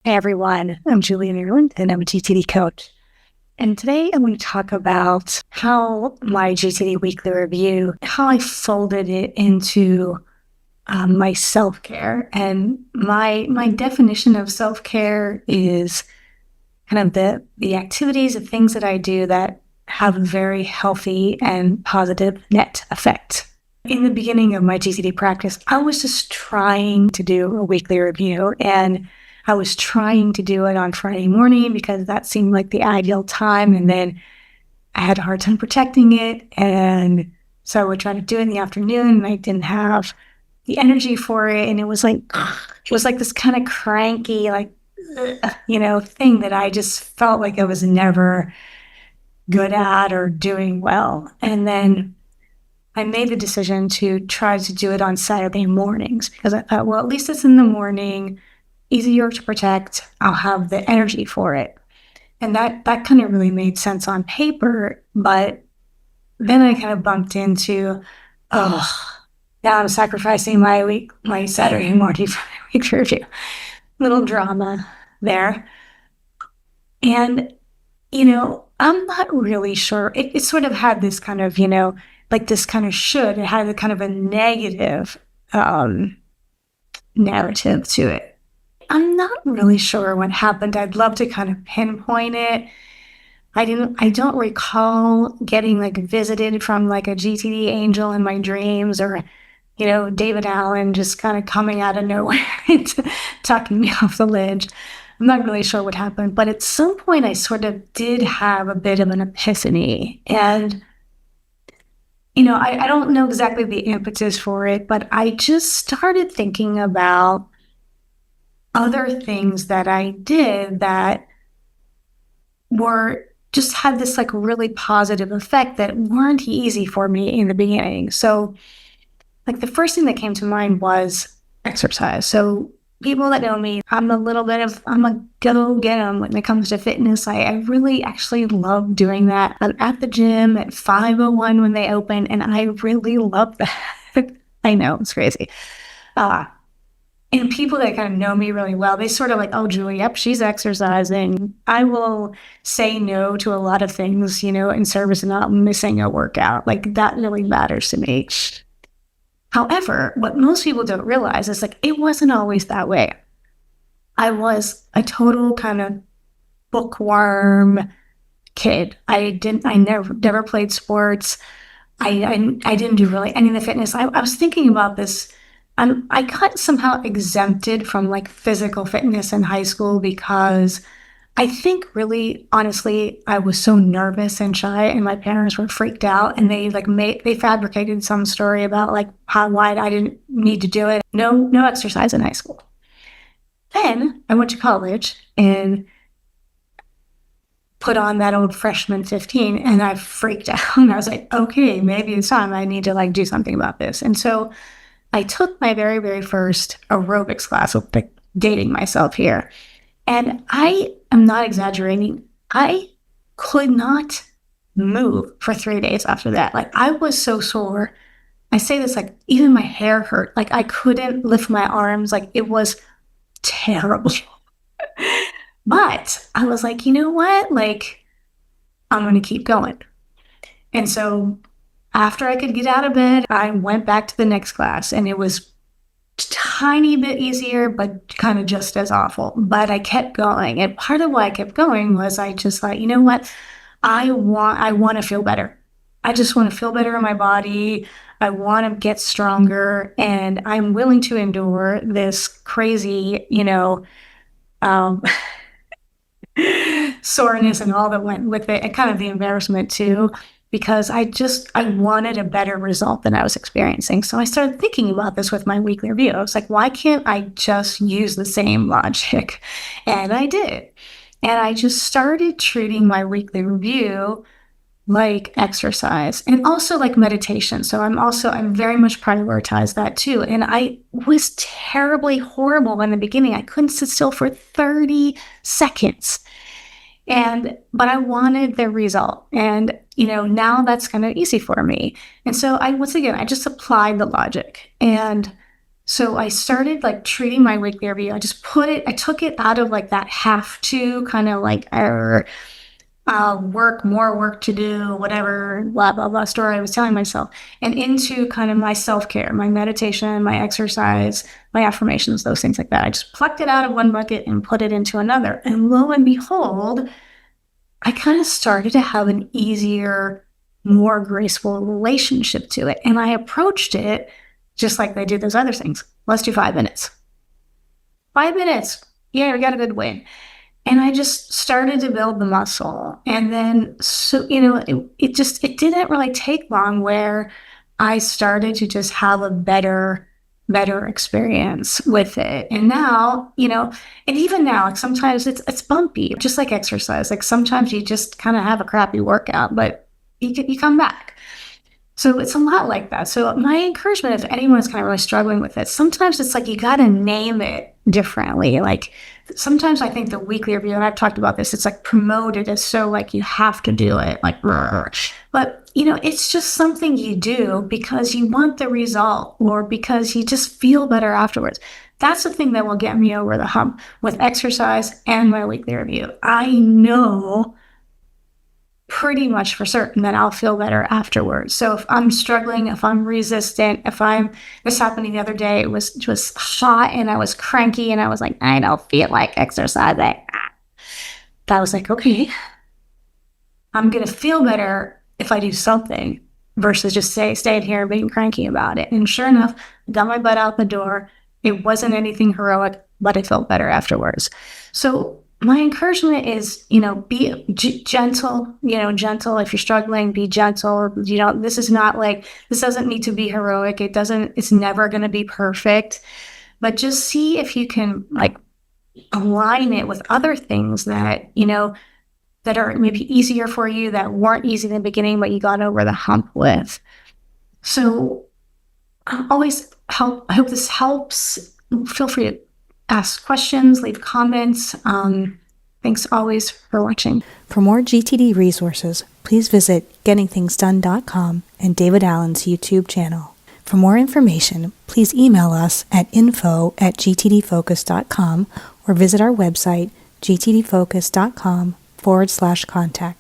Hey everyone, I'm Julie Ireland and I'm a GTD coach. And today I'm going to talk about how my GTD Weekly review, how I folded it into my self-care. And my definition of self-care is kind of the activities, the things that I do that have a very healthy and positive net effect. In the beginning of my GTD practice, I was just trying to do a weekly review, and I was trying to do it on Friday morning because that seemed like the ideal time. And then I had a hard time protecting it. And so I would try to do it in the afternoon, and I didn't have the energy for it. And it was like this kind of cranky, thing that I just felt like I was never good at or doing well. And then I made the decision to try to do it on Saturday mornings because I thought, well, at least it's in the morning, easier to protect. I'll have the energy for it. And that kind of really made sense on paper. But then I kind of bumped into, now I'm sacrificing my Saturday morning for my week review. Little drama there. And, I'm not really sure. It sort of had this kind of, this kind of should. It had a kind of a negative narrative to it. I'm not really sure what happened. I'd love to kind of pinpoint it. I don't recall getting visited from a GTD angel in my dreams, or, David Allen just kind of coming out of nowhere and talking me off the ledge. I'm not really sure what happened, but at some point I sort of did have a bit of an epiphany. And, I don't know exactly the impetus for it, but I just started thinking about other things that I did that were just had this really positive effect that weren't easy for me in the beginning. So the first thing that came to mind was exercise. So people that know me, I'm a go get 'em when it comes to fitness. I really actually love doing that. I'm at the gym at 5:01 when they open, and I really love that. I know, it's crazy. And people that kind of know me really well, they sort of oh, Julie, yep, she's exercising. I will say no to a lot of things, in service of not missing a workout. That really matters to me. However, what most people don't realize is it wasn't always that way. I was a total kind of bookworm kid. I never played sports. I didn't do really any of the fitness. I was thinking about this. I got somehow exempted from physical fitness in high school because I think really, honestly, I was so nervous and shy, and my parents were freaked out, and they they fabricated some story about why I didn't need to do it. No exercise in high school. Then I went to college and put on that old freshman 15, and I freaked out. And I was like, okay, maybe it's time. I need to do something about this. And so I took my very, very first aerobics class, dating myself here. And I am not exaggerating. I could not move for 3 days after that. I was so sore. I say this, even my hair hurt. I couldn't lift my arms. It was terrible. But I was like, you know what? I'm going to keep going. And so after I could get out of bed, I went back to the next class, and it was tiny bit easier, but kind of just as awful. But I kept going. And part of why I kept going was I just thought, you know what? I want to feel better. I just want to feel better in my body. I want to get stronger, and I'm willing to endure this crazy, soreness and all that went with it, and kind of the embarrassment too, because I wanted a better result than I was experiencing. So I started thinking about this with my weekly review. I was like, why can't I just use the same logic? And I did. And I just started treating my weekly review like exercise, and also like meditation. So I'm very much prioritize that too. And I was terribly horrible in the beginning. I couldn't sit still for 30 seconds. But I wanted the result. And, now that's kind of easy for me. And so I just applied the logic. And So I started like treating my weekly review. I took it out of like that have to kind of like more work to do, whatever, blah, blah, blah story I was telling myself, and into kind of my self-care, my meditation, my exercise, my affirmations, those things like that. I just plucked it out of one bucket and put it into another. And lo and behold, I kind of started to have an easier, more graceful relationship to it. And I approached it just like they do those other things. Let's do 5 minutes. 5 minutes. Yeah, we got a good win. And I just started to build the muscle. And then, so, it didn't really take long where I started to just have a better experience with it. And now, and even now, like sometimes it's bumpy, just like exercise. Like sometimes you just kind of have a crappy workout, but you come back. So it's a lot like that. So my encouragement, if anyone's kind of really struggling with it, sometimes it's like you got to name it differently. Like sometimes I think the weekly review, and I've talked about this, it's like promoted as so like you have to do it, like, but it's just something you do because you want the result or because you just feel better afterwards. That's the thing that will get me over the hump with exercise and my weekly review. I know pretty much for certain that I'll feel better afterwards. So if I'm struggling, if I'm resistant, this happened the other day, it was just hot and I was cranky and I was like, I don't feel like exercising. That was like, okay, I'm going to feel better if I do something versus just staying here and being cranky about it. And sure enough, I got my butt out the door. It wasn't anything heroic, but I felt better afterwards. So my encouragement is, be gentle, gentle. If you're struggling, be gentle. This doesn't need to be heroic. It's never going to be perfect, but just see if you can like align it with other things that, that are maybe easier for you, that weren't easy in the beginning, but you got over the hump with. So I hope this helps. Feel free to ask questions, leave comments. Thanks always for watching. For more GTD resources, please visit gettingthingsdone.com and David Allen's YouTube channel. For more information, please email us at info@gtdfocus.com or visit our website, gtdfocus.com/contact.